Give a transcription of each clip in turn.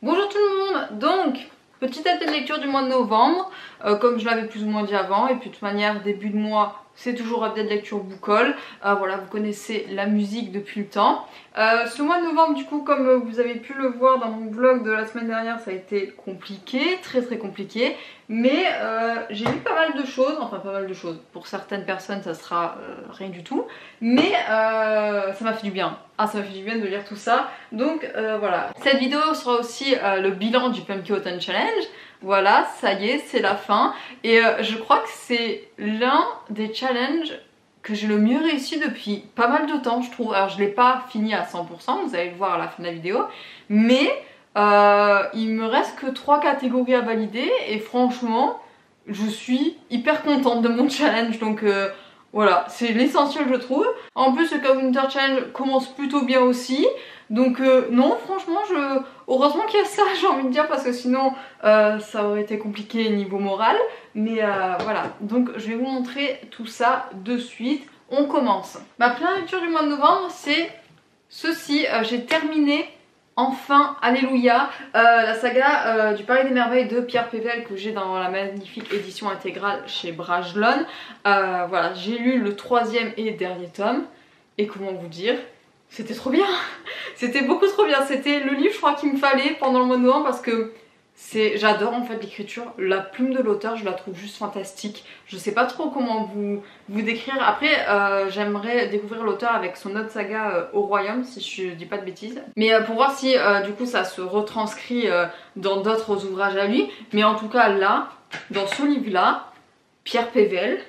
Bonjour tout le monde. Donc, petite update de lecture du mois de novembre, comme je l'avais plus ou moins dit avant, et puis de toute manière, début de mois, c'est toujours update de lecture Bookhaul. Voilà, vous connaissez la musique depuis le temps. Ce mois de novembre, du coup, comme vous avez pu le voir dans mon vlog de la semaine dernière, ça a été compliqué, très compliqué. Mais j'ai lu pas mal de choses, enfin pas mal de choses. Pour certaines personnes, ça sera rien du tout. Mais ça m'a fait du bien. Ah, ça m'a fait du bien de lire tout ça. Donc voilà. Cette vidéo sera aussi le bilan du Pumpkin Autumn Challenge. Voilà, ça y est, c'est la fin. Et je crois que c'est l'un des challenges que j'ai le mieux réussi depuis pas mal de temps, je trouve. Alors je l'ai pas fini à 100%, vous allez le voir à la fin de la vidéo. Mais il me reste que 3 catégories à valider. Et franchement, je suis hyper contente de mon challenge. Donc voilà, c'est l'essentiel je trouve. En plus le Winter Challenge commence plutôt bien aussi. Donc non, franchement, heureusement qu'il y a ça, j'ai envie de dire, parce que sinon ça aurait été compliqué niveau moral. Mais voilà, donc je vais vous montrer tout ça de suite. On commence. Ma première lecture du mois de novembre, c'est ceci. J'ai terminé enfin, alléluia, la saga du Palais des Merveilles de Pierre Pével que j'ai dans la magnifique édition intégrale chez Brajlon. Voilà, j'ai lu le 3e et dernier tome. Et comment vous dire, c'était trop bien. C'était beaucoup trop bien. C'était le livre, je crois, qu'il me fallait pendant le mois de novembre parce que j'adore en fait l'écriture. La plume de l'auteur, je la trouve juste fantastique. Je sais pas trop comment vous décrire. Après, j'aimerais découvrir l'auteur avec son autre saga Au Royaume, si je dis pas de bêtises. Mais pour voir si du coup ça se retranscrit dans d'autres ouvrages à lui. Mais en tout cas là, dans ce livre-là, Pierre Pével,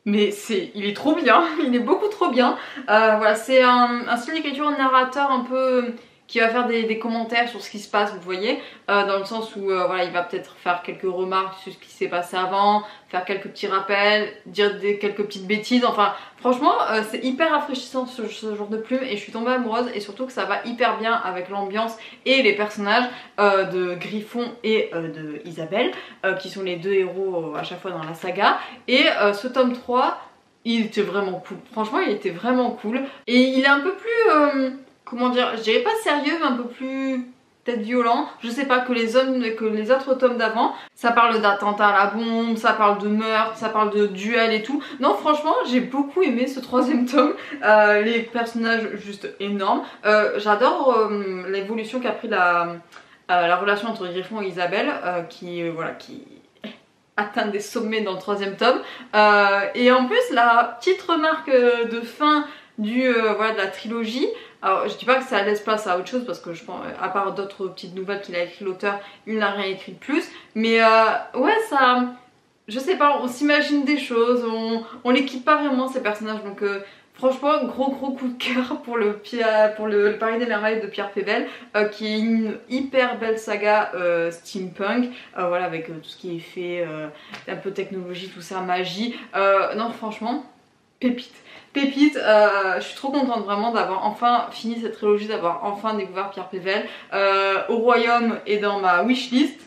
mais il est trop bien, il est beaucoup trop bien. Voilà, c'est un style d'écriture narrateur un peu qui va faire des commentaires sur ce qui se passe, vous voyez, dans le sens où voilà, il va peut-être faire quelques remarques sur ce qui s'est passé avant, faire quelques petits rappels, dire quelques petites bêtises. Enfin, franchement, c'est hyper rafraîchissant ce genre de plume et je suis tombée amoureuse, et surtout que ça va hyper bien avec l'ambiance et les personnages de Griffon et de Isabelle, qui sont les deux héros à chaque fois dans la saga. Et ce tome 3, il était vraiment cool. Franchement, il était vraiment cool. Et il est un peu plus... comment dire, je dirais pas sérieux, mais un peu plus peut-être violent, je sais pas, que les autres tomes d'avant. Ça parle d'attentats à la bombe, ça parle de meurtre, ça parle de duel et tout. Non, franchement, j'ai beaucoup aimé ce 3e tome. Les personnages juste énormes. J'adore l'évolution qu'a pris la relation entre Griffon et Isabelle, voilà, qui atteint des sommets dans le 3e tome. Et en plus, la petite remarque de fin voilà, de la trilogie. Alors je dis pas que ça laisse place à autre chose parce que je pense, à part d'autres petites nouvelles qu'il a écrit l'auteur, il n'a rien écrit de plus. Mais ouais, ça, je sais pas, on s'imagine des choses, on les quitte pas vraiment ces personnages. Donc franchement, gros coup de cœur pour le Palais des Merveilles de Pierre Pével, qui est une hyper belle saga steampunk, voilà, avec tout ce qui est fait, un peu technologie, tout ça, magie. Non, franchement, pépite. Je suis trop contente vraiment d'avoir enfin fini cette trilogie, d'avoir enfin découvert Pierre Pével. Au Royaume est dans ma wishlist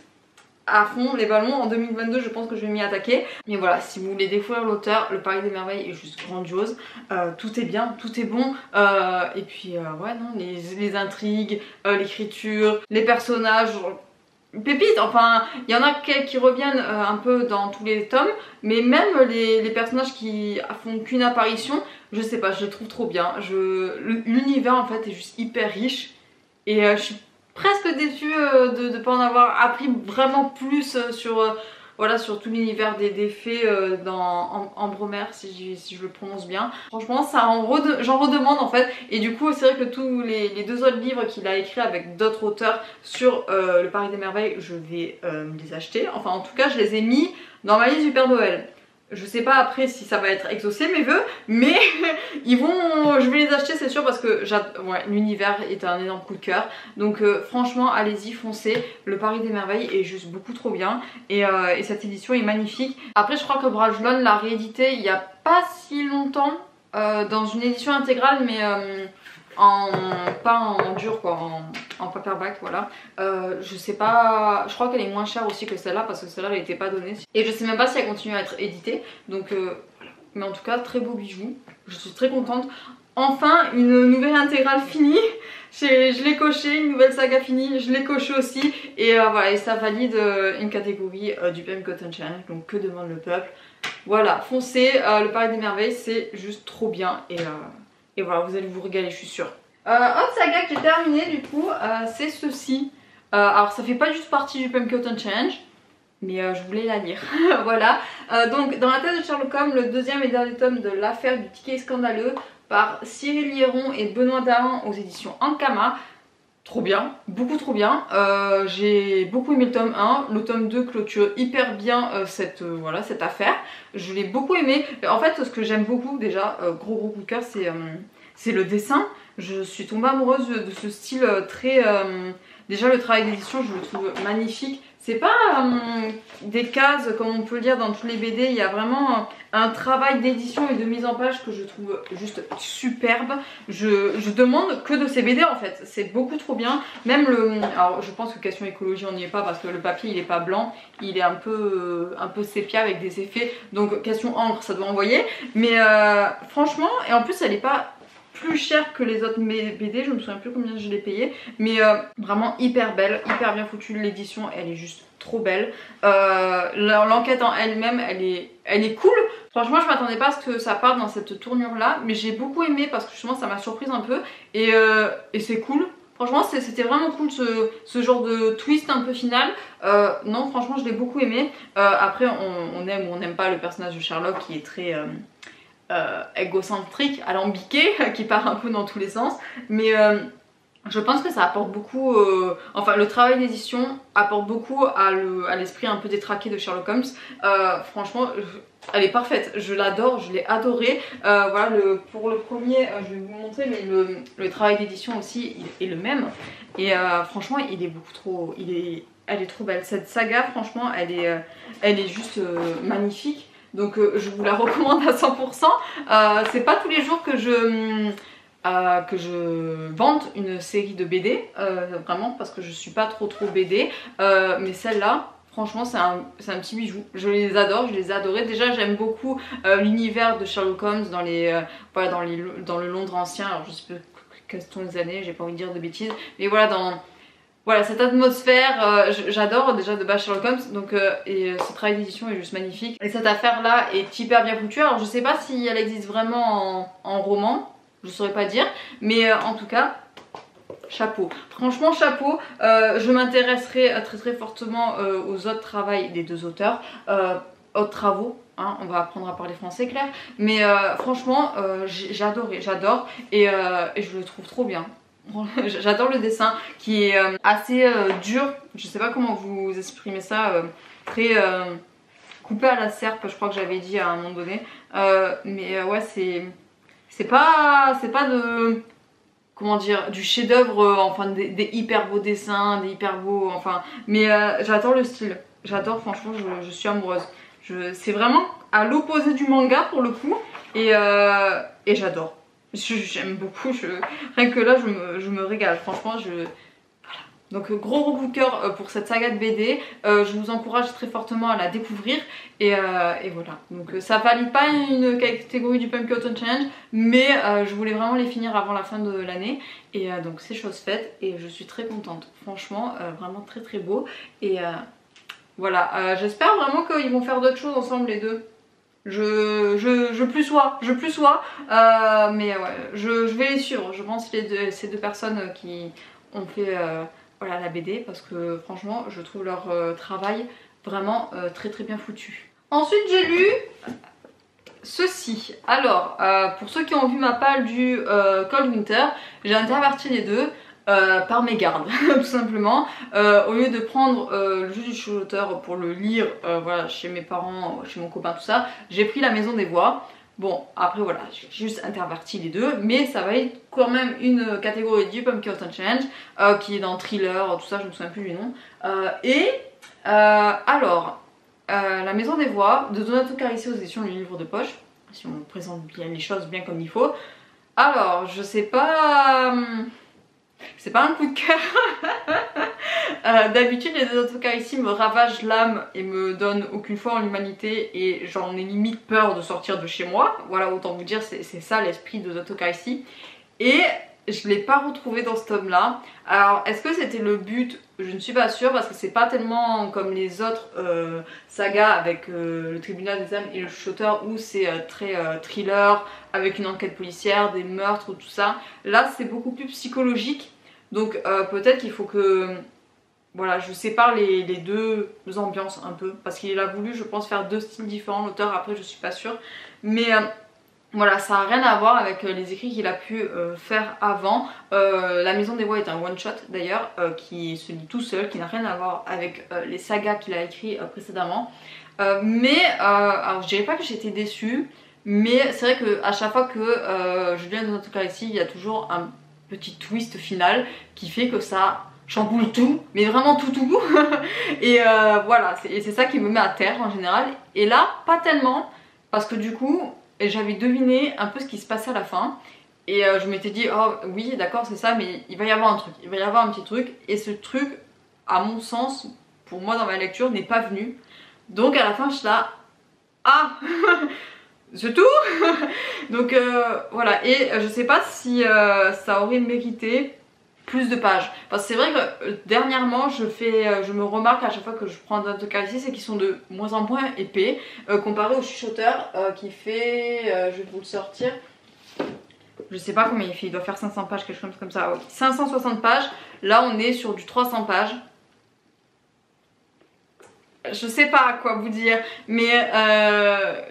à fond, les ballons. En 2022, je pense que je vais m'y attaquer. Mais voilà, si vous voulez découvrir l'auteur, le Palais des Merveilles est juste grandiose. Tout est bien, tout est bon. Et puis ouais, non, les intrigues, l'écriture, les personnages, pépite. Enfin, il y en a qui reviennent un peu dans tous les tomes, mais même les personnages qui font qu'une apparition, je sais pas, je les trouve trop bien. L'univers en fait est juste hyper riche, et je suis presque déçue de ne pas en avoir appris vraiment plus sur voilà, sur tout l'univers des fées dans Ambremer, si je le prononce bien. Franchement, j'en redemande en fait. Et du coup, c'est vrai que tous les 2 autres livres qu'il a écrits avec d'autres auteurs sur le Palais des Merveilles, je vais me les acheter. Enfin, en tout cas, je les ai mis dans ma liste du Père Noël. Je sais pas après si ça va être exaucé mes vœux, mais je vais les acheter, c'est sûr, parce que ouais, l'univers est un énorme coup de cœur. Donc franchement, allez-y, foncez. Le Palais des Merveilles est juste beaucoup trop bien, et cette édition est magnifique. Après, je crois que Brajlon l'a réédité il y a pas si longtemps, dans une édition intégrale, mais pas en dur quoi, en paperback, voilà. Je sais pas, je crois qu'elle est moins chère aussi que celle-là, parce que celle-là elle était pas donnée, et je sais même pas si elle continue à être éditée. Donc voilà. Mais en tout cas, très beau bijou, je suis très contente. enfin une nouvelle intégrale finie. Je l'ai coché, une nouvelle saga finie, je l'ai coché aussi. Et voilà, et ça valide une catégorie du PM Cotton Challenge. Donc que demande le peuple? Voilà, foncez, le Paris des Merveilles, c'est juste trop bien. Et voilà, vous allez vous régaler, je suis sûre. Autre saga que j'ai terminé du coup, c'est ceci. Alors ça fait pas juste partie du PM Cotton Challenge, mais je voulais la lire. Voilà, donc dans la thèse de Sherlock Holmes, le deuxième et dernier tome de l'affaire du ticket scandaleux par Cyril Liéron et Benoît Dahan aux éditions Ankama. Trop bien, beaucoup trop bien. J'ai beaucoup aimé le tome 1, le tome 2 clôture hyper bien voilà, cette affaire. Je l'ai beaucoup aimé. En fait, ce que j'aime beaucoup déjà, gros coup de cœur, c'est le dessin. Je suis tombée amoureuse de ce style très... déjà le travail d'édition, je le trouve magnifique. C'est pas des cases comme on peut le dire dans tous les BD, il y a vraiment un travail d'édition et de mise en page que je trouve juste superbe. Je demande que de ces BD en fait, c'est beaucoup trop bien. Même alors je pense que question écologie on n'y est pas parce que le papier il est pas blanc, il est un peu sépia avec des effets, donc question encre ça doit envoyer. Mais franchement, et en plus elle est pas plus cher que les autres BD, je me souviens plus combien je l'ai payé, mais vraiment hyper belle, hyper bien foutue. L'édition elle est juste trop belle, l'enquête en elle-même elle est cool. Franchement je m'attendais pas à ce que ça parte dans cette tournure là, mais j'ai beaucoup aimé parce que justement ça m'a surprise un peu et c'est cool. Franchement c'était vraiment cool ce genre de twist un peu final. Non franchement je l'ai beaucoup aimé. Après on aime ou on n'aime pas le personnage de Sherlock qui est très... égocentrique, alambiqué, qui part un peu dans tous les sens, mais je pense que ça apporte beaucoup, enfin le travail d'édition apporte beaucoup à l'esprit un peu détraqué de Sherlock Holmes. Franchement elle est parfaite, je l'adore, je l'ai adorée. Voilà, pour le premier je vais vous montrer, mais le travail d'édition aussi il est le même et franchement il est beaucoup trop, elle est trop belle cette saga. Franchement elle est juste magnifique. Donc je vous la recommande à 100%. C'est pas tous les jours que je vante une série de BD, vraiment parce que je suis pas trop BD. Mais celle-là, franchement c'est un petit bijou. Je les adore, je les ai adorées. Déjà j'aime beaucoup l'univers de Sherlock Holmes voilà, dans le Londres ancien. Alors je sais pas quelles sont les années, j'ai pas envie de dire de bêtises. Mais voilà, voilà cette atmosphère, j'adore déjà de base Sherlock Holmes, donc et ce travail d'édition est juste magnifique. Et cette affaire là est hyper bien foutue. Alors je sais pas si elle existe vraiment en roman, je saurais pas dire, mais en tout cas chapeau, franchement chapeau. Je m'intéresserai très fortement aux autres travaux des deux auteurs, autres travaux. Hein, on va apprendre à parler français Claire, mais franchement j'adore et je le trouve trop bien. J'adore le dessin qui est assez dur, je sais pas comment vous exprimer ça, très coupé à la serpe, je crois que j'avais dit à un moment donné, mais ouais c'est pas de, comment dire, du chef d'œuvre, enfin des hyper beaux dessins, des hyper beaux, enfin, mais j'adore le style, j'adore, franchement je suis amoureuse. C'est vraiment à l'opposé du manga pour le coup et j'adore. J'aime beaucoup, rien que là je me régale, franchement voilà. Donc gros coup de cœur pour cette saga de BD, je vous encourage très fortement à la découvrir et voilà. Donc ça valide pas une catégorie du PM Cotton Challenge, mais je voulais vraiment les finir avant la fin de l'année et donc c'est chose faite et je suis très contente, franchement vraiment très beau et voilà, j'espère vraiment qu'ils vont faire d'autres choses ensemble les deux. Je plus sois, mais ouais, je vais les suivre. Je pense ces deux personnes qui ont fait voilà, la BD parce que franchement je trouve leur travail vraiment très bien foutu. Ensuite j'ai lu ceci. Alors pour ceux qui ont vu ma palle du Cold Winter, j'ai interverti les deux. Par mégarde tout simplement, au lieu de prendre le jeu du chuchoteur pour le lire voilà, chez mes parents, chez mon copain tout ça, j'ai pris la Maison des Voix. Bon après voilà, j'ai juste interverti les deux, mais ça va être quand même une catégorie du PM Cotton Challenge qui est dans thriller, tout ça, je me souviens plus du nom. Alors la Maison des Voix de Donato Carrisi aux éditions du Livre de Poche, si on présente bien les choses bien comme il faut. Alors je sais pas c'est pas un coup de cœur. D'habitude les deux autocars ici me ravagent l'âme et me donnent aucune foi en l'humanité et j'en ai limite peur de sortir de chez moi. Voilà, autant vous dire, c'est ça l'esprit de autocars ici. Et je l'ai pas retrouvé dans ce tome là. Alors est-ce que c'était le but? Je ne suis pas sûre parce que c'est pas tellement comme les autres sagas avec le tribunal des âmes et le chuchoteur où c'est très thriller avec une enquête policière, des meurtres ou tout ça. Là c'est beaucoup plus psychologique, donc peut-être qu'il faut que voilà, je sépare les deux ambiances un peu parce qu'il a voulu je pense faire deux styles différents l'auteur, après je suis pas sûre, mais voilà, ça n'a rien à voir avec les écrits qu'il a pu faire avant. La Maison des Voix est un one shot d'ailleurs qui se lit tout seul, qui n'a rien à voir avec les sagas qu'il a écrits précédemment. Alors je dirais pas que j'étais déçue, mais c'est vrai qu'à chaque fois que je viens dans un truc ici, il y a toujours un petit twist final qui fait que ça chamboule tout, mais vraiment tout. Et voilà, c'est ça qui me met à terre en général. Et là, pas tellement, parce que du coup... Et j'avais deviné un peu ce qui se passait à la fin. Et je m'étais dit, oh oui d'accord c'est ça, mais il va y avoir un truc, il va y avoir un petit truc. Et ce truc, à mon sens, pour moi dans ma lecture, n'est pas venu. Donc à la fin je suis là, ah c'est tout. Donc voilà, et je sais pas si ça aurait mérité plus de pages. Parce que c'est vrai que dernièrement je me remarque à chaque fois que je prends un autocar ici, c'est qu'ils sont de moins en moins épais comparé au chuchoteur qui fait, je vais vous le sortir, je sais pas combien il fait, il doit faire 500 pages, quelque chose comme ça, oui. 560 pages, là on est sur du 300 pages. Je sais pas quoi vous dire, mais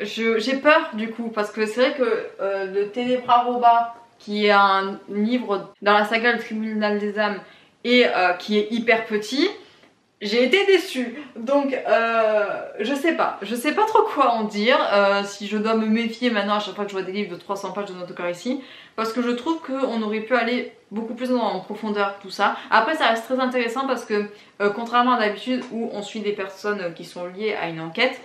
j'ai peur du coup, parce que c'est vrai que le Ténébra Roba, qui est un livre dans la saga Le Tribunal des âmes et qui est hyper petit, j'ai été déçue. Donc je sais pas trop quoi en dire, si je dois me méfier maintenant à chaque fois que je vois des livres de 300 pages de autocar ici, parce que je trouve qu'on aurait pu aller beaucoup plus en profondeur tout ça. Après ça reste très intéressant parce que contrairement à d'habitude où on suit des personnes qui sont liées à une enquête,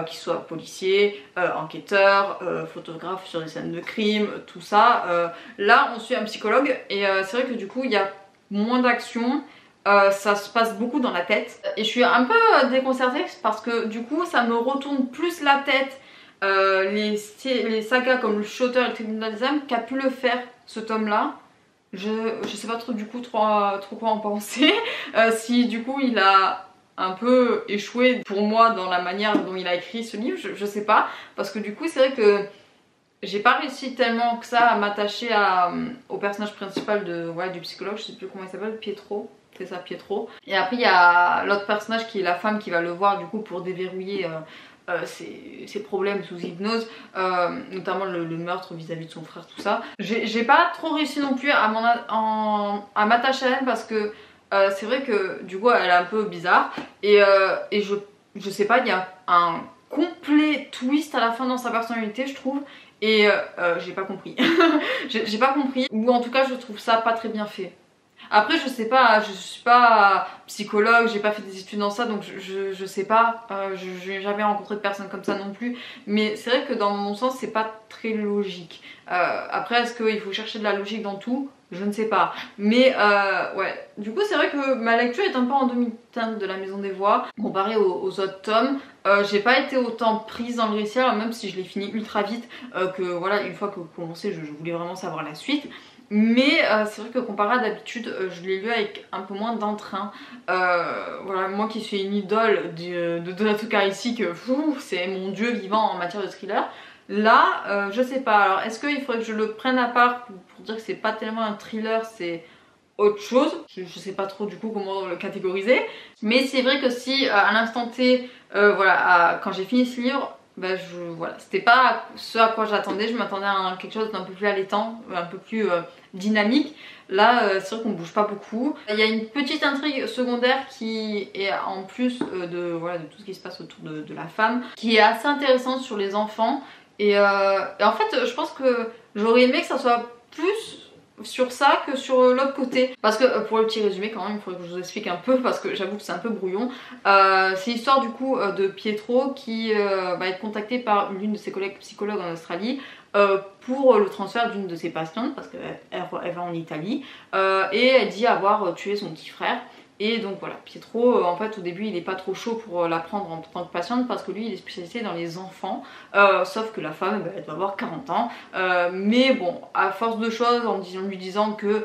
qu'ils soient policiers, enquêteurs, photographes sur des scènes de crime, tout ça, là on suit un psychologue et c'est vrai que du coup il y a moins d'action. Ça se passe beaucoup dans la tête et je suis un peu déconcertée parce que du coup ça me retourne plus la tête les sagas comme le Chuchoteur et le Tribunal des âmes qu'a pu le faire ce tome là. Je sais pas trop du coup trop quoi en penser. Si du coup il a un peu échoué pour moi dans la manière dont il a écrit ce livre, je sais pas, parce que du coup c'est vrai que j'ai pas réussi tellement que ça à m'attacher au personnage principal du psychologue, je sais plus comment il s'appelle, Pietro. C'est ça, Pietro. Et après il y a l'autre personnage qui est la femme qui va le voir du coup pour déverrouiller ses problèmes sous hypnose, notamment le meurtre vis-à-vis de son frère, tout ça. J'ai pas trop réussi non plus à m'attacher à elle parce que c'est vrai que du coup elle est un peu bizarre et je sais pas, il y a un complet twist à la fin dans sa personnalité je trouve. Et j'ai pas compris. J'ai pas compris, ou en tout cas je trouve ça pas très bien fait. Après je sais pas, je suis pas psychologue, j'ai pas fait des études dans ça donc je sais pas, je n'ai jamais rencontré de personne comme ça non plus. Mais c'est vrai que dans mon sens c'est pas très logique. Après est-ce qu'il faut chercher de la logique dans tout? Je ne sais pas. Mais ouais, du coup c'est vrai que ma lecture est un peu en demi-teinte de La Maison des Voix comparée aux autres tomes. J'ai pas été autant prise dans le récit, même si je l'ai fini ultra vite, que voilà, une fois que vous commencez je voulais vraiment savoir la suite. Mais c'est vrai que comparé à d'habitude, je l'ai lu avec un peu moins d'entrain. Voilà, moi qui suis une idole de Donato Carrisi, que c'est mon dieu vivant en matière de thriller. Là, je sais pas. Alors, est-ce qu'il faudrait que je le prenne à part pour dire que c'est pas tellement un thriller, c'est autre chose? Je sais pas trop du coup comment le catégoriser. Mais c'est vrai que si à l'instant T, voilà, quand j'ai fini ce livre, bah voilà, c'était pas ce à quoi j'attendais. Je m'attendais à quelque chose d'un peu plus allaitant, un peu plus dynamique. Là, c'est vrai qu'on bouge pas beaucoup. Il y a une petite intrigue secondaire qui est en plus de tout ce qui se passe autour de la femme, qui est assez intéressante sur les enfants. Et en fait, je pense que j'aurais aimé que ça soit plus sur ça que sur l'autre côté, parce que pour le petit résumé quand même il faudrait que je vous explique un peu parce que j'avoue que c'est un peu brouillon. C'est l'histoire du coup de Pietro qui va être contacté par l'une de ses collègues psychologues en Australie pour le transfert d'une de ses patientes parce qu'elle va en Italie et elle dit avoir tué son petit frère. Et donc voilà, Pietro, en fait au début il est pas trop chaud pour la prendre en tant que patiente parce que lui il est spécialisé dans les enfants, sauf que la femme elle doit avoir 40 ans, mais bon, à force de choses, en lui disant que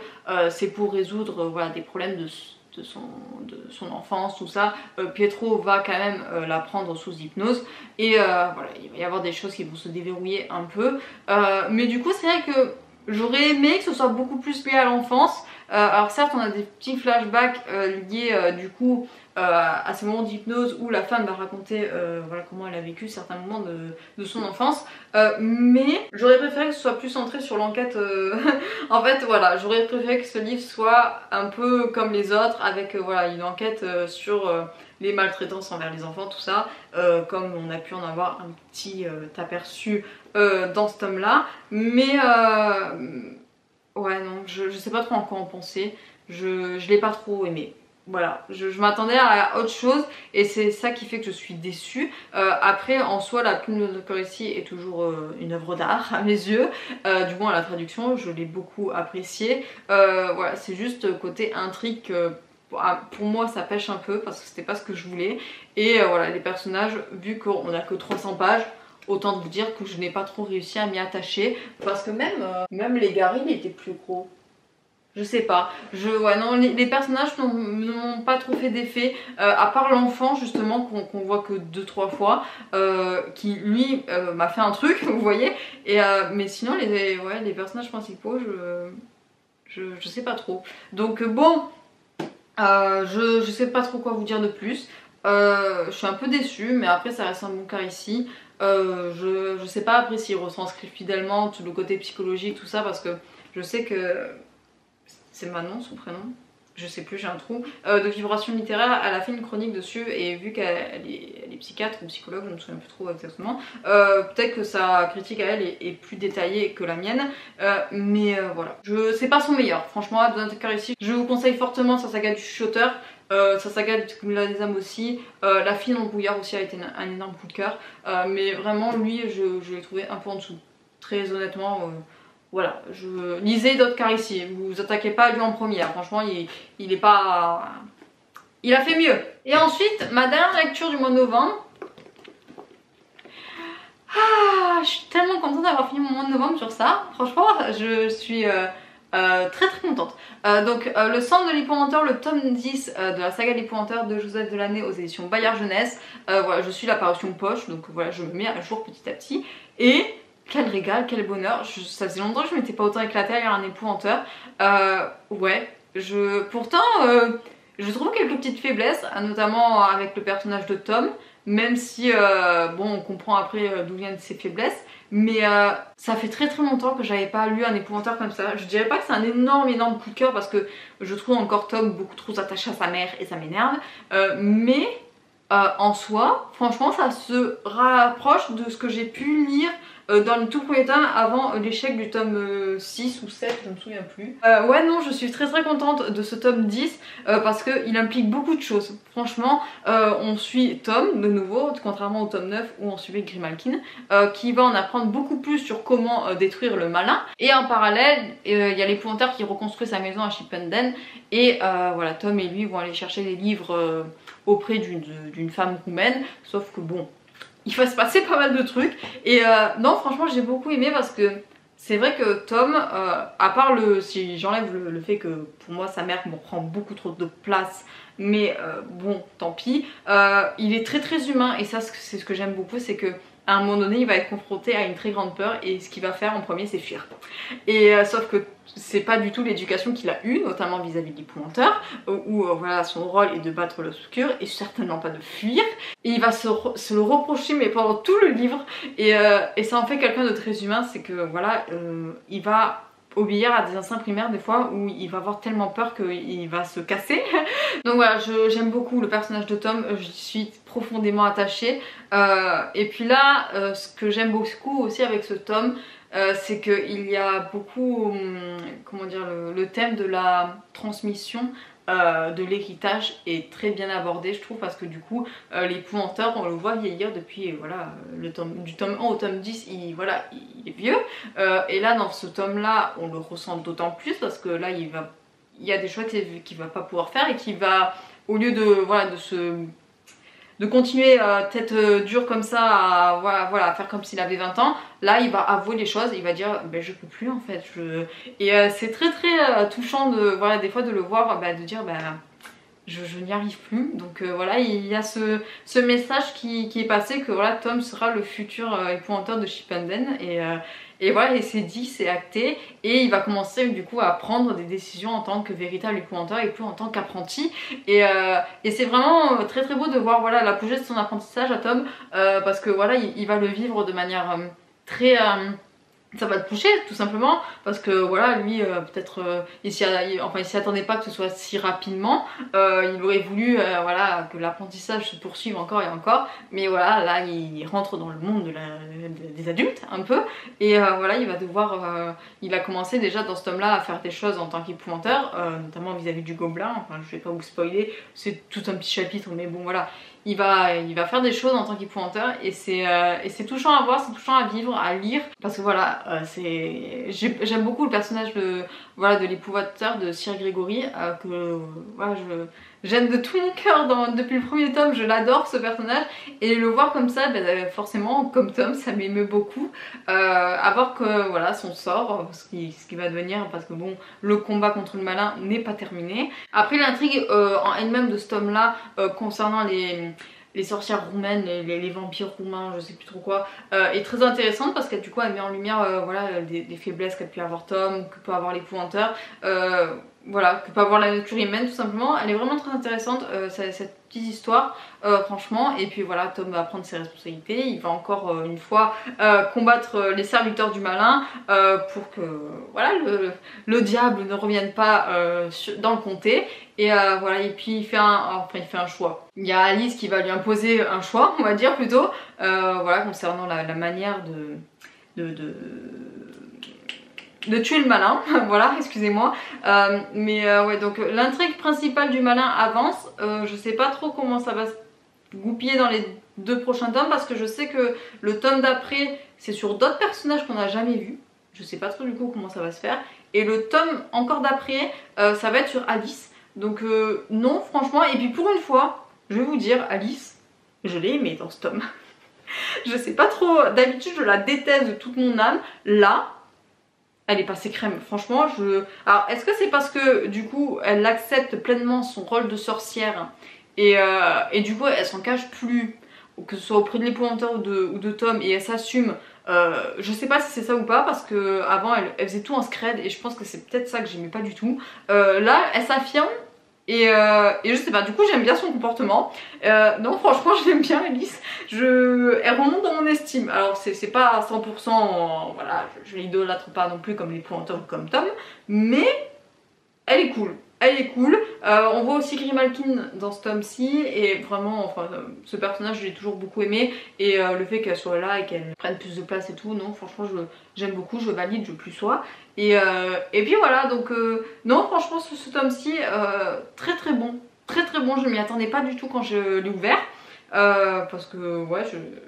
c'est pour résoudre voilà, des problèmes de son enfance, tout ça, Pietro va quand même la prendre sous hypnose et voilà, il va y avoir des choses qui vont se déverrouiller un peu, mais du coup c'est vrai que j'aurais aimé que ce soit beaucoup plus lié à l'enfance. Alors certes on a des petits flashbacks liés du coup à ces moments d'hypnose où la femme va raconter voilà, comment elle a vécu certains moments de son enfance, mais j'aurais préféré que ce soit plus centré sur l'enquête. En fait voilà, j'aurais préféré que ce livre soit un peu comme les autres avec voilà, une enquête sur les maltraitances envers les enfants, tout ça, comme on a pu en avoir un petit aperçu dans ce tome là, mais ouais non, je sais pas trop en quoi en penser, je l'ai pas trop aimé. Voilà, je m'attendais à autre chose et c'est ça qui fait que je suis déçue. Après en soi la plume de Dr. ici est toujours une œuvre d'art à mes yeux, du moins à la traduction je l'ai beaucoup appréciée. Voilà, c'est juste côté intrigue pour moi ça pêche un peu parce que c'était pas ce que je voulais. Et voilà, les personnages, vu qu'on a que 300 pages, autant vous dire que je n'ai pas trop réussi à m'y attacher. Parce que même les Gary, il était plus gros. Je sais pas. Ouais, non, les personnages ne m'ont pas trop fait d'effet. À part l'enfant, justement, qu'on voit que 2-3 fois. Qui, lui, m'a fait un truc, vous voyez. Et, mais sinon, ouais, les personnages principaux, je sais pas trop. Donc, bon, je sais pas trop quoi vous dire de plus. Je suis un peu déçue, mais après, ça reste un bon car ici. Je sais pas après s'il retranscrit fidèlement tout le côté psychologique, tout ça, parce que je sais que c'est Manon son prénom, je sais plus, j'ai un trou, de Vibration littéraire, elle a fait une chronique dessus et vu qu'elle est psychiatre ou psychologue, je ne me souviens plus trop exactement, peut-être que sa critique à elle est plus détaillée que la mienne, mais voilà, c'est pas son meilleur, franchement, Dr. ici, je vous conseille fortement sa saga du chuchoteur. Sa saga du Cumulard des âmes aussi, La fille dans le brouillard aussi a été un énorme coup de cœur, mais vraiment lui je l'ai trouvé un peu en dessous, très honnêtement. Voilà, lisez d'autres car ici, vous attaquez pas à lui en première, franchement il est pas... Il a fait mieux. Et ensuite, ma dernière lecture du mois de novembre. Ah, je suis tellement contente d'avoir fini mon mois de novembre sur ça, franchement je suis... très contente. Donc Le Centre de l'Épouvanteur, le tome 10 de la saga de l'Épouvanteur de Joseph Delaney aux éditions Bayard Jeunesse. Voilà, je suis la parution poche, donc voilà, je me mets à jour petit à petit. Et quel régal, quel bonheur. Ça faisait longtemps que je m'étais pas autant éclatée à lire un épouvanteur. Ouais, pourtant je trouve quelques petites faiblesses, notamment avec le personnage de Tom, même si bon, on comprend après d'où viennent ses faiblesses. Mais ça fait très longtemps que j'avais pas lu un épouvanteur comme ça. Je dirais pas que c'est un énorme coup de cœur parce que je trouve encore Tom beaucoup trop attaché à sa mère et ça m'énerve. Mais en soi, franchement ça se rapproche de ce que j'ai pu lire dans le tout premier tome avant l'échec du tome 6 ou 7, je ne me souviens plus. Ouais non, je suis très contente de ce tome 10 parce qu'il implique beaucoup de choses. Franchement, on suit Tom de nouveau, contrairement au tome 9 où on suivait Grimalkin, qui va en apprendre beaucoup plus sur comment détruire le malin. Et en parallèle, il y a l'épouvanteur qui reconstruit sa maison à Chipenden et voilà, Tom et lui vont aller chercher des livres auprès d'une femme roumaine, sauf que bon, il va se passer pas mal de trucs et non franchement j'ai beaucoup aimé parce que c'est vrai que Tom, à part si j'enlève le fait que pour moi sa mère me prend beaucoup trop de place, mais bon tant pis, il est très humain et ça c'est ce que j'aime beaucoup, c'est que à un moment donné il va être confronté à une très grande peur et ce qu'il va faire en premier c'est fuir. Et sauf que c'est pas du tout l'éducation qu'il a eue, notamment vis-à-vis de l'épouvanteur, où voilà, son rôle est de battre l'obscur et certainement pas de fuir. Et il va se le reprocher mais pendant tout le livre et ça en fait quelqu'un de très humain, c'est que voilà, il va obéir à des instincts primaires des fois où il va avoir tellement peur qu'il va se casser. Donc voilà, j'aime beaucoup le personnage de Tom, je suis profondément attachée. Et puis là, ce que j'aime beaucoup aussi avec ce tome, c'est qu'il y a beaucoup, comment dire, le thème de la transmission de l'héritage est très bien abordé je trouve, parce que du coup l'épouvanteur on le voit vieillir depuis voilà, du tome 1 au tome 10 voilà, il est vieux, et là dans ce tome là on le ressent d'autant plus parce que là il y a des choix qu'il va pas pouvoir faire et qu'il va, au lieu de, voilà, de continuer tête dure comme ça à faire comme s'il avait 20 ans, là il va avouer les choses, il va dire ben, je peux plus en fait, et c'est très touchant de, voilà, des fois de le voir, de dire je n'y arrive plus. Donc voilà, il y a ce message qui est passé que voilà, Tom sera le futur épouvanteur de Shippuden, et voilà, et c'est dit, c'est acté, et il va commencer du coup à prendre des décisions en tant que véritable épouvanteur et plus en tant qu'apprenti, et c'est vraiment très beau de voir voilà, l'apogée de son apprentissage à Tom, parce que voilà, il va le vivre de manière très... ça va le toucher tout simplement, parce que voilà, lui peut-être il s'y attendait pas que ce soit si rapidement, il aurait voulu voilà, que l'apprentissage se poursuive encore et encore, mais voilà, là il rentre dans le monde des adultes un peu, et voilà, il va devoir, il a commencé déjà dans ce tome là à faire des choses en tant qu'épouvanteur, notamment vis-à-vis du gobelin, enfin je vais pas vous spoiler, c'est tout un petit chapitre, mais bon voilà, il va faire des choses en tant qu'épouvanteur, et c'est touchant à voir, c'est touchant à vivre, à lire, parce que voilà, j'aime beaucoup le personnage de l'épouvanteur de Sir Gregory, que voilà, j'aime de tout mon cœur depuis le premier tome, je l'adore ce personnage, et le voir comme ça, forcément comme Tom, ça m'émeut beaucoup, à voir que voilà, son sort, ce qui va devenir, parce que bon, le combat contre le malin n'est pas terminé. Après l'intrigue en elle-même de ce tome là, concernant les sorcières roumaines, les vampires roumains, je sais plus trop quoi, est très intéressante, parce qu'elle du coup elle met en lumière voilà, des faiblesses qu'a pu avoir Tom, que peut avoir l'épouvanteur, voilà, que peut avoir la nature humaine tout simplement. Elle est vraiment très intéressante, cette petite histoire, franchement. Et puis voilà, Tom va prendre ses responsabilités, il va encore une fois combattre les serviteurs du malin, pour que voilà, le diable ne revienne pas dans le comté. Et voilà, et puis il fait un choix. Il y a Alice qui va lui imposer un choix, on va dire plutôt, voilà, concernant la manière de tuer le malin, voilà, excusez-moi, mais ouais, donc l'intrigue principale du malin avance, je sais pas trop comment ça va se goupiller dans les 2 prochains tomes, parce que je sais que le tome d'après c'est sur d'autres personnages qu'on n'a jamais vus, je sais pas trop du coup comment ça va se faire, et le tome encore d'après ça va être sur Alice, donc non franchement, et puis pour une fois, je vais vous dire, Alice, je l'ai aimée dans ce tome. Je sais pas trop, d'habitude je la déteste de toute mon âme, là elle est passée crème, franchement. Alors est-ce que c'est parce que du coup elle accepte pleinement son rôle de sorcière, et du coup elle s'en cache plus, que ce soit auprès de l'épouvanteur ou de Tom, et elle s'assume, je sais pas si c'est ça ou pas, parce que avant elle faisait tout en scred, et je pense que c'est peut-être ça que j'aimais pas du tout. Là elle s'affirme, et je sais pas, du coup j'aime bien son comportement, non franchement je l'aime bien Alice, elle remonte dans mon estime. Alors c'est pas à 100%, voilà, je l'idolâtre pas non plus comme l'épouvanteur ou comme Tom, mais elle est cool. Elle est cool, on voit aussi Grimalkin dans ce tome-ci, et vraiment, enfin, ce personnage je l'ai toujours beaucoup aimé, et le fait qu'elle soit là et qu'elle prenne plus de place et tout, non franchement j'aime beaucoup, je valide, je plus sois. Et puis voilà, donc non franchement ce tome-ci, très bon, très bon, je m'y attendais pas du tout quand je l'ai ouvert. Parce que ouais,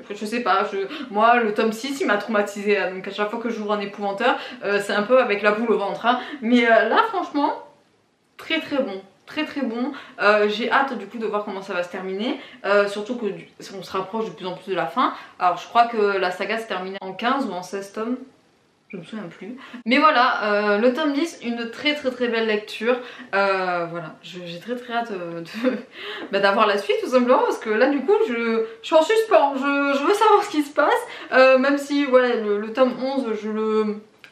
je sais pas, moi le tome 6 il m'a traumatisé, donc à chaque fois que j'ouvre un épouvanteur, c'est un peu avec la boule au ventre, hein. Mais là franchement, très bon, très bon. J'ai hâte du coup de voir comment ça va se terminer, surtout que on se rapproche de plus en plus de la fin. Alors je crois que la saga se termine en 15 ou en 16 tomes, je me souviens plus. Mais voilà, le tome 10, une très belle lecture. Voilà, j'ai très hâte d'avoir la suite tout simplement, parce que là du coup je suis en suspens, je veux savoir ce qui se passe, même si voilà, le tome 11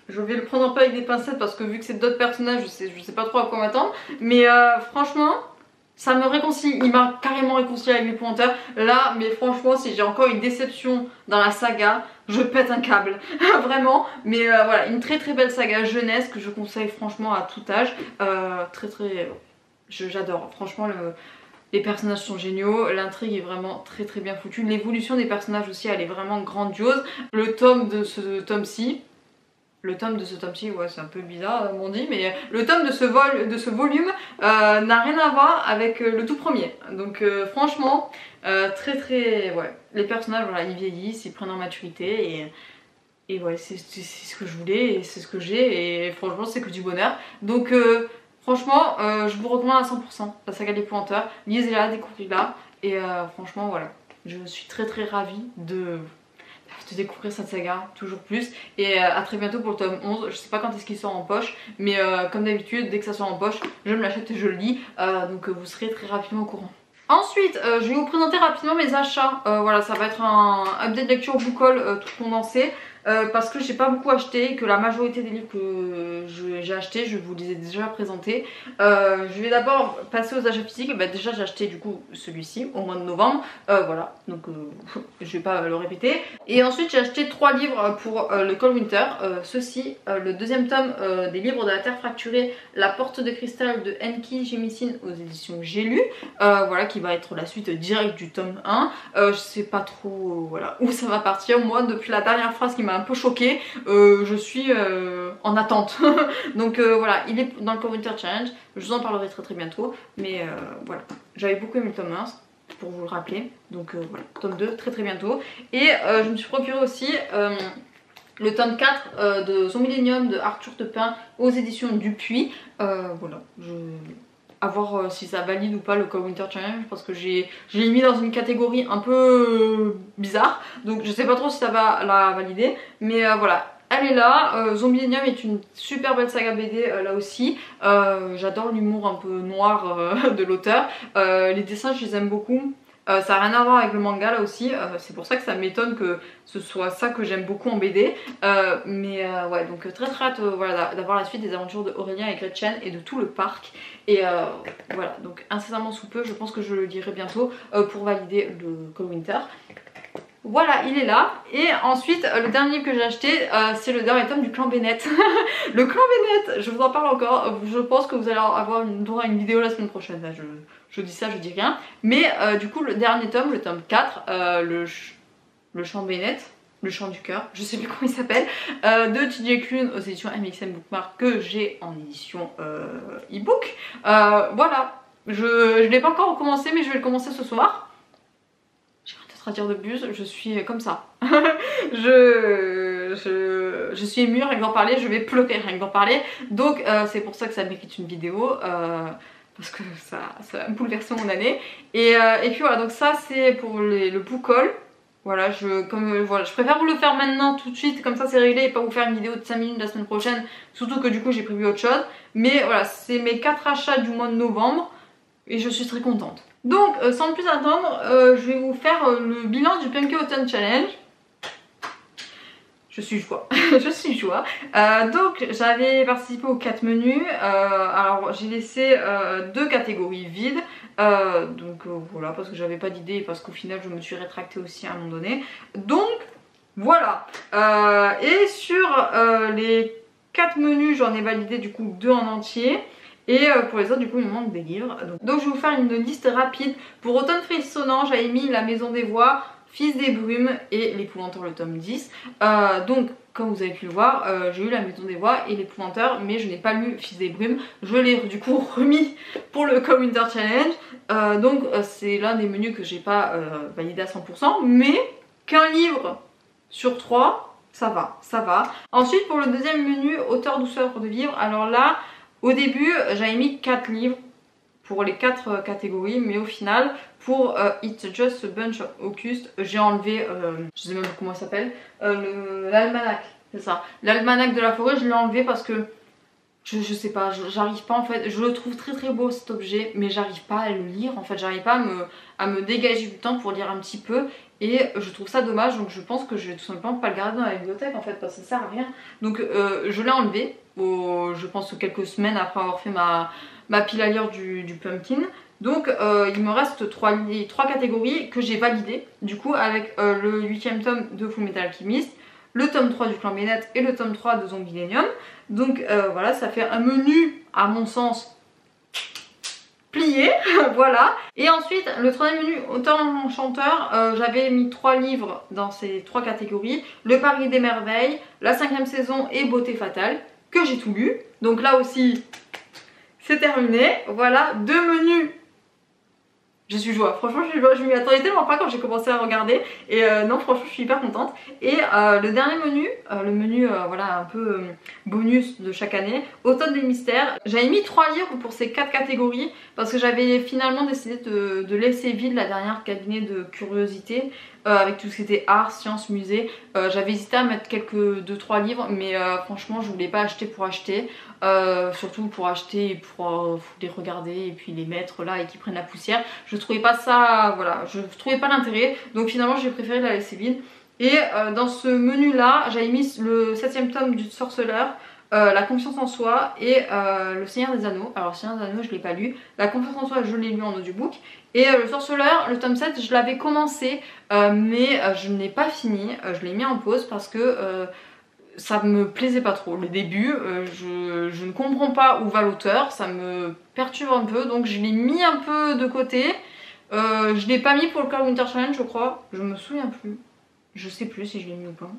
je vais le prendre un peu avec des pincettes, parce que vu que c'est d'autres personnages, je sais pas trop à quoi m'attendre. Mais franchement, ça me réconcilie, il m'a carrément réconcilié avec l'épouvanteur. Là, mais franchement, si j'ai encore une déception dans la saga, je pète un câble, vraiment. Mais voilà, une très belle saga jeunesse que je conseille franchement à tout âge. J'adore, franchement les personnages sont géniaux, l'intrigue est vraiment très bien foutue. L'évolution des personnages aussi, elle est vraiment grandiose. Le tome de ce tome-ci, le tome de ce tome-ci, ouais c'est un peu bizarre m'ont dit, mais le tome de ce volume n'a rien à voir avec le tout premier. Donc franchement, ouais, les personnages voilà, ils vieillissent, ils prennent en maturité et ouais c'est ce que je voulais et c'est ce que j'ai et franchement c'est que du bonheur. Donc franchement je vous recommande à 100% la saga de l'épouvanteur, lisez-la, découvrez-la et franchement voilà, je suis très ravie de découvrir cette saga toujours plus et à très bientôt pour le tome 11. Je sais pas quand est-ce qu'il sort en poche mais comme d'habitude dès que ça sort en poche je me l'achète et je le lis donc vous serez très rapidement au courant. Ensuite je vais vous présenter rapidement mes achats, voilà ça va être un update lecture book haul tout condensé. Parce que j'ai pas beaucoup acheté et que la majorité des livres que j'ai achetés je vous les ai déjà présentés. Je vais d'abord passer aux achats physiques. Bah, déjà j'ai acheté du coup celui-ci au mois de novembre, voilà donc je vais pas le répéter. Et ensuite j'ai acheté 3 livres pour le Cold Winter, ceci, le deuxième tome des livres de la Terre fracturée, La porte de cristal de Enki Jemisin aux éditions J'ai lu, voilà qui va être la suite directe du tome 1. Je sais pas trop voilà, où ça va partir. Moi depuis la dernière phrase qui m'a un peu choquée, je suis en attente. Donc voilà, il est dans le Cold Winter Challenge, je vous en parlerai très bientôt. Mais voilà, j'avais beaucoup aimé le tome 1 pour vous le rappeler. Donc voilà, tome 2 très bientôt. Et je me suis procuré aussi le tome 4 de Son Millennium de Arthur Tepin aux éditions Dupuis. Voilà, à voir si ça valide ou pas le Cold Winter Challenge parce que j'ai mis dans une catégorie un peu bizarre, donc je sais pas trop si ça va la valider, mais voilà, elle est là. Zombie Millennium est une super belle saga BD là aussi, j'adore l'humour un peu noir de l'auteur, les dessins je les aime beaucoup. Ça n'a rien à voir avec le manga là aussi, c'est pour ça que ça m'étonne que ce soit ça que j'aime beaucoup en BD, mais ouais donc très hâte voilà, d'avoir la suite des aventures de Aurélien et Gretchen et de tout le parc. Et voilà, donc incessamment sous peu, je pense que je le lirai bientôt pour valider le Cold Winter. Voilà, il est là. Et ensuite, le dernier livre que j'ai acheté, c'est le dernier tome du Clan Bennett. Le Clan Bennett, je vous en parle encore. Je pense que vous allez avoir une vidéo la semaine prochaine. Là, je dis ça, je dis rien. Mais du coup, le dernier tome, le tome 4, le Chant Bennett, le chant du cœur, je sais plus comment il s'appelle, de TJ Klune aux éditions MXM Bookmark que j'ai en édition e-book. Voilà, je l'ai pas encore recommencé mais je vais le commencer ce soir. J'ai rien d'autre à dire de plus, je suis comme ça. je suis émue rien que d'en parler, je vais pleurer rien que d'en parler. Donc c'est pour ça que ça mérite une vidéo. Parce que ça va me bouleverser mon année. Et puis voilà, donc ça c'est pour le book haul. Voilà, voilà, je préfère vous le faire maintenant tout de suite, comme ça c'est réglé et pas vous faire une vidéo de 5 minutes la semaine prochaine, surtout que du coup j'ai prévu autre chose. Mais voilà, c'est mes 4 achats du mois de novembre et je suis très contente. Donc sans plus attendre, je vais vous faire le bilan du Pumpkin Autumn Challenge. Je suis joie, je suis joie. Donc j'avais participé aux 4 menus, alors j'ai laissé 2 catégories vides, donc voilà, parce que j'avais pas d'idée et parce qu'au final je me suis rétractée aussi à un moment donné. Donc voilà, et sur les 4 menus j'en ai validé du coup 2 en entier. Et pour les autres du coup il me manque des livres. Donc je vais vous faire une liste rapide. Pour Automne frissonnant j'avais mis La Maison des Voix, Fils des Brumes et L'Épouvanteur le tome 10. Donc comme vous avez pu le voir, j'ai eu La Maison des Voix et L'Épouvanteur, mais je n'ai pas lu Fils des Brumes. Je l'ai du coup remis pour le Cold Winter Challenge. Donc c'est l'un des menus que j'ai pas validé à 100%, mais qu'un livre sur 3, ça va, ça va. Ensuite pour le deuxième menu, Auteur, douceur de vivre, alors là au début j'avais mis 4 livres pour les 4 catégories, mais au final pour It's Just a Bunch of Ocus, j'ai enlevé, je sais même pas comment ça s'appelle, l'almanach, c'est ça, l'almanach de la forêt, je l'ai enlevé parce que je sais pas, j'arrive pas en fait, je le trouve très beau cet objet, mais j'arrive pas à le lire en fait, j'arrive pas à me dégager du temps pour lire un petit peu, et je trouve ça dommage, donc je pense que je vais tout simplement pas le garder dans la bibliothèque en fait, parce que ça sert à rien. Donc je l'ai enlevé, je pense quelques semaines après avoir fait ma pile à lire du Pumpkin. Donc il me reste 3 catégories que j'ai validées, du coup avec le 8ème tome de Full Metal Alchemist, le tome 3 du Clan Bennett et le tome 3 de Zombie Millennium. Donc voilà, ça fait un menu à mon sens plié, voilà. Et ensuite, le troisième menu, auteur-chanteur, j'avais mis 3 livres dans ces 3 catégories. Le Paris des merveilles, la 5e saison et Beauté fatale, que j'ai tout lu. Donc là aussi, c'est terminé. Voilà, 2 menus. Je suis joie, franchement je m'y attendais tellement pas quand j'ai commencé à regarder et non franchement je suis hyper contente. Et le dernier menu, le menu voilà un peu bonus de chaque année, Automne des mystères. J'avais mis 3 livres pour ces 4 catégories parce que j'avais finalement décidé de laisser vide la dernière cabinet de curiosité avec tout ce qui était art, sciences, musée. J'avais hésité à mettre quelques 2-3 livres mais franchement je voulais pas acheter pour acheter. Surtout pour acheter et pour les regarder et puis les mettre là et qui prennent la poussière. Je trouvais pas ça, voilà, je trouvais pas l'intérêt, donc finalement j'ai préféré la laisser vide. Et dans ce menu là j'avais mis le 7e tome du Sorceleur, la confiance en soi et le Seigneur des Anneaux. Alors le Seigneur des Anneaux je l'ai pas lu, la confiance en soi je l'ai lu en audiobook. Et le Sorceleur, le tome 7 je l'avais commencé mais je ne l'ai pas fini, je l'ai mis en pause parce que ça me plaisait pas trop. Le début, je ne comprends pas où va l'auteur, ça me perturbe un peu, donc je l'ai mis un peu de côté. Je l'ai pas mis pour le Cloud Winter Challenge, je crois. Je me souviens plus. Je sais plus si je l'ai mis ou pas.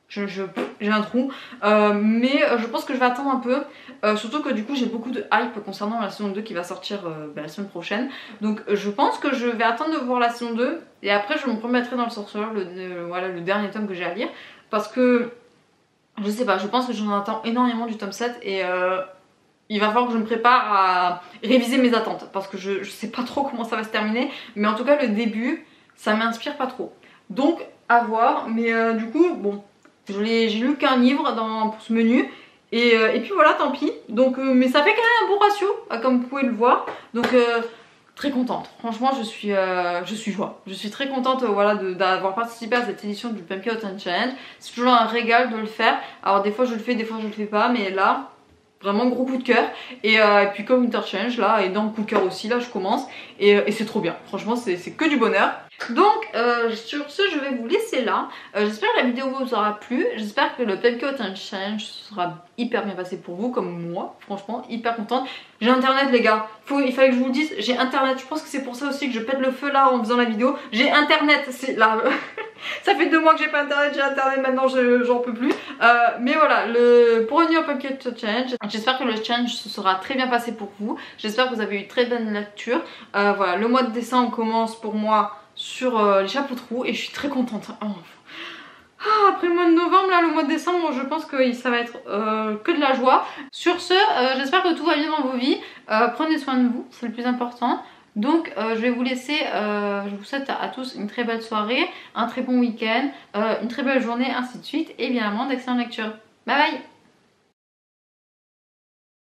J'ai un trou. Mais je pense que je vais attendre un peu. Surtout que du coup, j'ai beaucoup de hype concernant la saison 2 qui va sortir la semaine prochaine. Donc je pense que je vais attendre de voir la saison 2. Et après, je me remettrai dans le Sorceleur, voilà, le dernier tome que j'ai à lire. Parce que je sais pas, je pense que j'en attends énormément du tome 7 et il va falloir que je me prépare à réviser mes attentes parce que je sais pas trop comment ça va se terminer, mais en tout cas le début ça m'inspire pas trop. Donc à voir, mais du coup bon, j'ai lu qu'un livre pour ce menu et puis voilà, tant pis. Donc mais ça fait quand même un bon ratio comme vous pouvez le voir. Donc très contente, franchement je suis joie. Je suis très contente voilà, d'avoir participé à cette édition du Pumpkin Autumn Challenge. C'est toujours un régal de le faire. Alors des fois je le fais, des fois je le fais pas, mais là vraiment gros coup de cœur. Et puis comme Winter Challenge là, et dans le coup de cœur aussi, là je commence et c'est trop bien. Franchement c'est que du bonheur. Donc sur ce je vais vous laisser là. J'espère que la vidéo vous aura plu. J'espère que le Pumpkin Autumn Challenge sera hyper bien passé pour vous, comme moi. Franchement hyper contente. J'ai internet les gars, il fallait que je vous le dise, j'ai internet. Je pense que c'est pour ça aussi que je pète le feu là en faisant la vidéo. J'ai internet, c'est là. Ça fait 2 mois que j'ai pas internet, j'ai internet maintenant, j'en peux plus. Mais voilà, pour revenir au Pumpkin Challenge, j'espère que le challenge se sera très bien passé pour vous. J'espère que vous avez eu très bonne lecture. Voilà, le mois de décembre commence pour moi sur les chapeaux de roue et je suis très contente. Après le mois de novembre, là, le mois de décembre, je pense que ça va être que de la joie. Sur ce, j'espère que tout va bien dans vos vies. Prenez soin de vous, c'est le plus important. Donc je vais vous laisser, je vous souhaite à tous une très belle soirée, un très bon week-end, une très belle journée, ainsi de suite, et bien évidemment d'excellentes lectures. Bye bye!